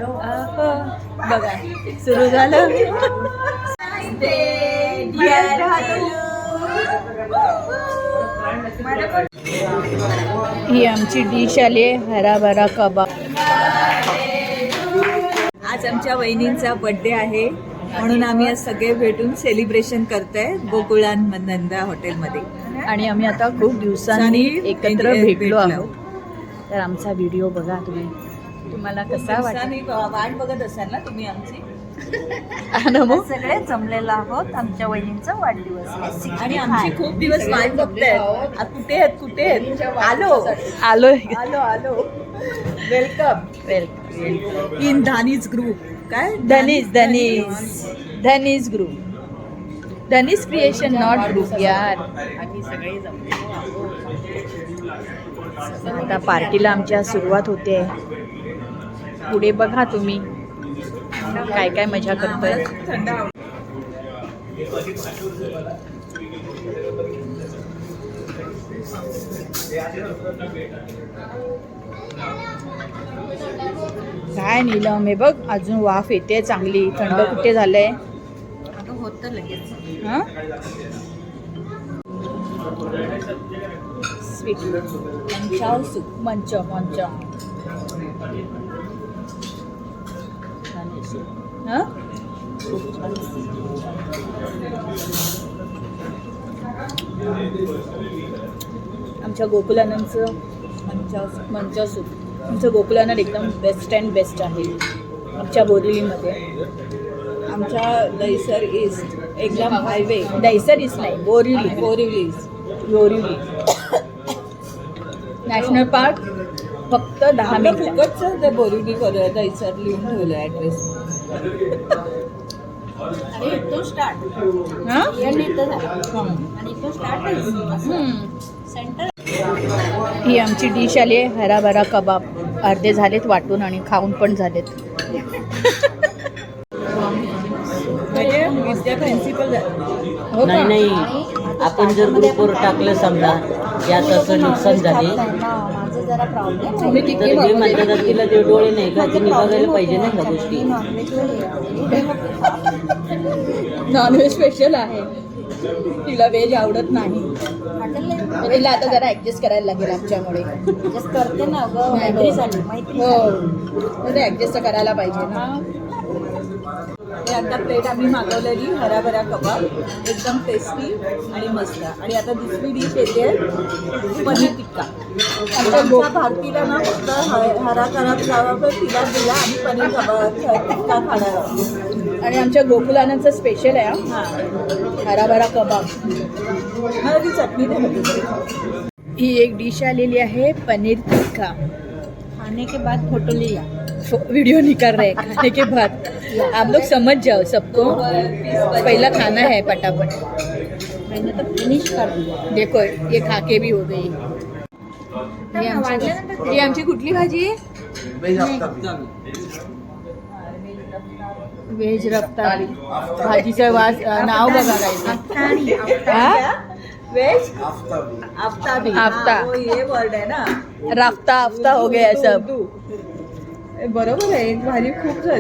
बघा सुरू झालं. ही आमची डिश आली आहे, हराभरा कबाब. आज आमच्या वहिनींचा बर्थडे आहे म्हणून आम्ही आज सगळे भेटून सेलिब्रेशन करतोय गोकुळानंदा हॉटेलमध्ये. आणि आम्ही आता खूप दिवसांनी एकत्र भेटलो आहोत. तर आमचा व्हिडिओ बघा तुम्ही, तुम्हाला कसा वाटला? वाट बघत असाल ना तुम्ही आमची. सगळे जमलेलो आहोत. आमच्या वहिनींचा वाढदिवस आणि आमची खूप दिवस वाट बघताय. कुठे आहेत कुठे आहेत? आलो आलो आलो आलो. Welcome welcome in Dhanij group. काय Dhanij group, Dhanij creation not group यार. आता पार्टीला आमच्या सुरुवात होते. पुढे बघा तुम्ही काय काय मजा करतोय. काय नीलम हे बघ अजून वाफ येते चांगली. थंड कुठे झालंय? होतं लगेच. हां स्वीट मंच मंच हां आमच्या गोकुलानंदचं मंच सूप. आमचं गोकुलानंद एकदम बेस्ट अँड बेस्ट आहे आमच्या बोरिवलीमध्ये. आमच्या दहिसर ईस्ट एकदम हायवे. दहिसर ईस्ट नाही, बोरिवली नॅशनल पार्क. फक्त 10 मिनिटं. फुकटचं ते बोरिवली दहिसर लिहून ठेवलं ॲड्रेस. आणि इथून स्टार्ट. हां आणि इथून स्टार्ट सेंटर. ही आमची डिश आली आहे, हराभरा कबाब. अर्धे झालेत वाटून आणि खाऊन पण झालेत. प्रिन्सिपल नाही आपण जर ग्रुपवर टाकलं समजा यात असं नुकसान झाले तर जे म्हणतात तिला ते डोळे नाही का, तिने बघायला पाहिजे ना ह्या गोष्टी. नॉनव्हेज स्पेशल आहे, तिला व्हेज आवडत नाही. तिला आता जरा ऍडजस्ट करायला लागेल आमच्यामुळे. करते ना हो, ऍडजस्ट करायला पाहिजे ना. हे आता प्लेट आम्ही मागवलेली हराभरा कबाब एकदम टेस्टी आणि मस्त. आणि आता दुसरी डिश येते पनीर टिक्का. आमच्या भारतीला ना फक्त हरा कबाब खावा तिला दिला आणि पनीर कबाब टिक्का खाणार. आणि आमच्या गोकुलानंदचं स्पेशल आहे हराभरा कबाब. मला ती चटणी दे. ही एक डिश आलेली आहे पनीर टिक्का. खाने के बाद फोटो लिया, वीडियो निकाल रहे खाने के बाद. आप लोग समझ जाओ सबको. पहला खाना है फटाफट. मैंने तो फिनिश कर दिया. देखो ये खा के भी हो गई. ही आमची कुठली भाजी आहे? व्हेज रफ्तारी. भाजीचं वास नाव बघा काय. वेज आफ्ताबी. आफ्ता ये वर्ड है ना. राफ्ता आफ्ता हो गया सब. बरोबर आहे. भाजी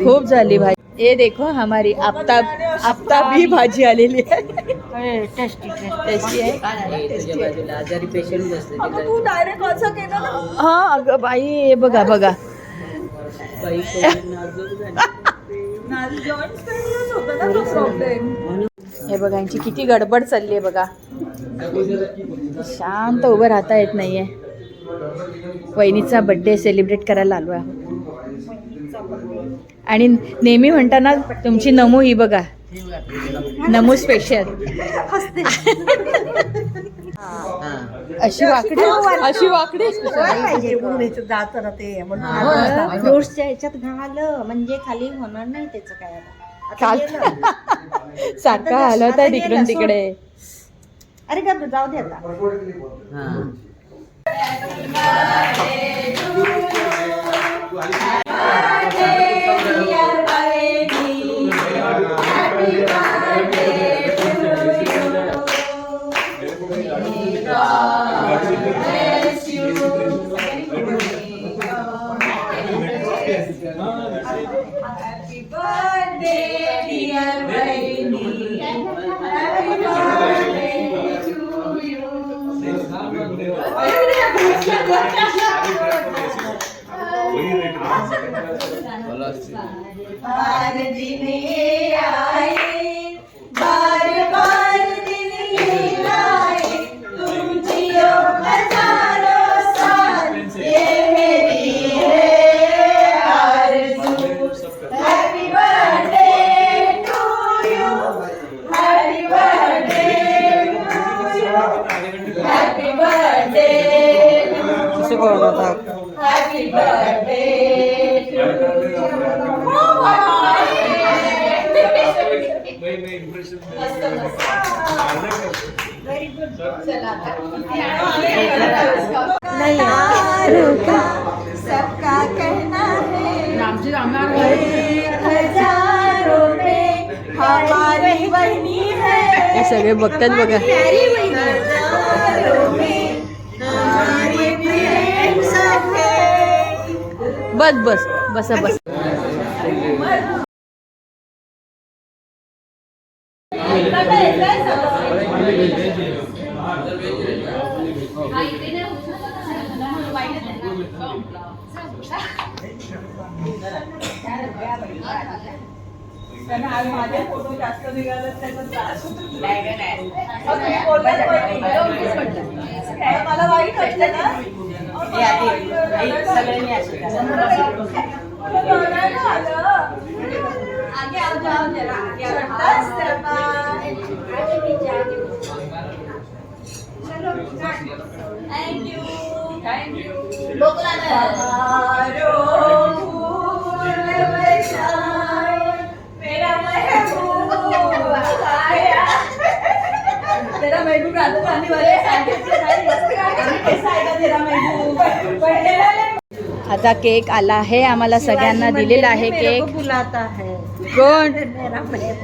खूप झाली भाजी. ये देखो हमारी आफ्ताबी भाजी आलेली आहे. टेस्टी आहे. आजारी पेशंट बसले तू डायरेक्ट असं केलं ना. हा अगं बाई हे बघा बघा. हे बघा यांची किती गडबड चालली आहे बघा. शांत उभं राहता येत नाहीये. वहिनीचा बर्थडे सेलिब्रेट करायला आलो आहोत. आणि नेहमी म्हणताना तुमची नमो ही बघा, नमो स्पेशल. अशी वाकडी फ्रुट्सच्या ह्याच्यात घाल म्हणजे खाली होणार नाही त्याचं काय. सारखा हलवता तिकडून तिकडे. अरे का जाऊ दे आता. बार दिन ये आए, बार बार दिन ये लाए, तुम जियो हजारों साल, ये मेरी है आरज़ू। Happy birthday to you, happy birthday to you, happy birthday, happy birthday to you. Very good. चला सबका कहना है हजारों में हमारी बहनी है। हे सगळे बघतात बघा. हजारों में हमारी बहन सब है। बस बस बसा बस. त्यांना आज माझे फोटो जास्त निघाले त्याचा त्रास होतो. तुम्ही बोललात पण नाही. मला वाईट वाटलं ना. रडायला आलं. आगे आ जाओ जरा, आगे आ जाओ. Thank you. Thank you. बहारों फूल बरसाए, मेरा महबूब आया. तेरा महबूब राजस्थानी वाले सांगितलं नाही. कैसा आएगा तेरा महबूब. पहले वाले. आता केक आला आहे, आम्हाला सगळ्यांना दिलेला आहे केक. बुलाता है कोण?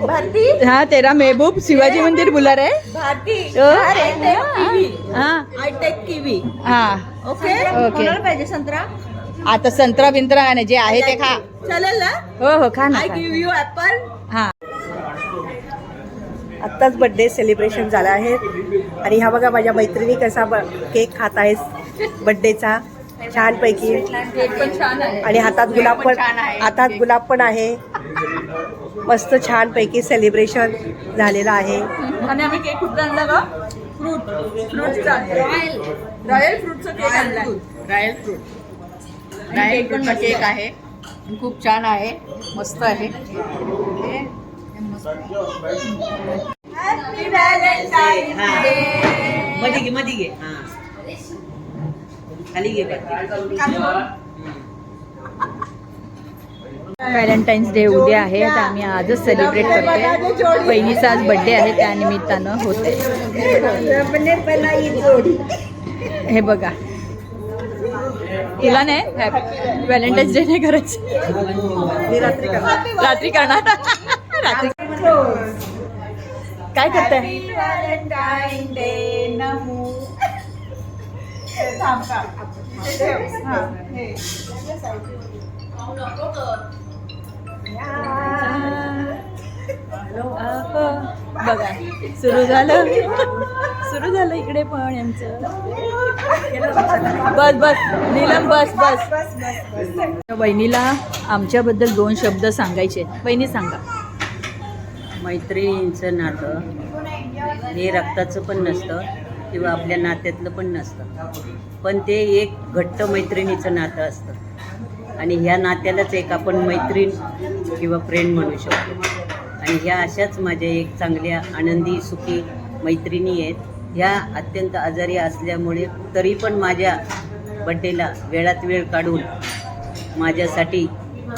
भारती. हा तेरा महबूब शिवाजी मंदिर बुला रे. भारती. ओ. हा. हा आय टेक किवी. हा ओके. ओके. कोणाला पाहिजे संत्रा? आता संत्रा बिंत्रा आणि जे आहे ते खा. चालेल ना. हो हो खा ना. I give you apple. हा. आत्ताच बर्थडे सेलिब्रेशन झालं आहे आणि हा बघा माझ्या मैत्रिणी कसा केक खात आहेत बर्थडेचा छानपैकी. केक पण छान आहे. आणि हातात गुलाब पण आहे. मस्त छानपैकी सेलिब्रेशन झालेलं आहे. आणि आम्ही केक कुठला आणला का? फ्रूटचा रॉयल फ्रूटचा केक आणला. रॉयल फ्रूट रॉयल फ्रूटचा केक आहे. खूप छान आहे, मस्त आहे. Happy Valentine day. मध्ये घे. हा खाली घे. व्हॅलेंटाईन्स डे उद्या आहे, तर आम्ही आजच सेलिब्रेट करते. बहिणीचा आज बर्थडे आहे, त्या निमित्तानं होते. हे बघा, तिला नाही व्हॅलेंटाईन्स डे नाही करायचं. रात्री करणार. रात्री काय करताय? व्हॅलेंटाईन डे नमू. थांब का. हा, हे. बघा सुरू झालं इकडे पण यांचं. बस बस नीलम बस बस. बहिणीला आमच्याबद्दल 2 शब्द सांगायचे. बहिणी सांगा. मैत्रिणींचं नातं हे रक्ताचं पण नसतं किंवा आपल्या नात्यातलं पण नसतं, पण ते एक घट्ट मैत्रिणीचं नातं असतं. आणि ह्या नात्यालाच एक आपण मैत्रीण किंवा फ्रेंड म्हणू शकतो. आणि ह्या अशाच माझ्या एक चांगल्या आनंदी सुखी मैत्रिणी आहेत. ह्या अत्यंत आजारी असल्यामुळे तरी पण माझ्या बड्डेला वेळात वेळ काढून माझ्यासाठी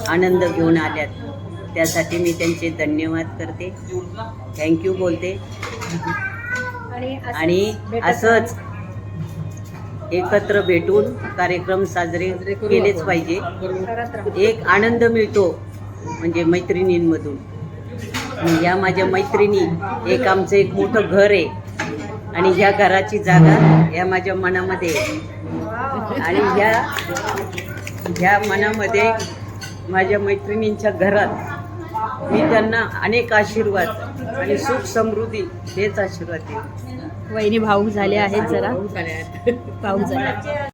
आनंद घेऊन आल्यात. त्यासाठी मी त्यांचे धन्यवाद करते, थँक्यू बोलते. आणि असंच एकत्र भेटून कार्यक्रम साजरे केलेच पाहिजे. एक आनंद मिळतो म्हणजे मैत्रिणींमधून. ह्या माझ्या मैत्रिणी एक आमचं एक मोठं घर आहे आणि ह्या घराची जागा ह्या माझ्या मनामध्ये आणि ह्या मनामध्ये माझ्या मैत्रिणींच्या घरात मी त्यांना अनेक आशीर्वाद आणि सुख समृद्धी हेच आशीर्वाद देते. वहिनी भाऊक झाले आहेत जरा. भाऊक झाले.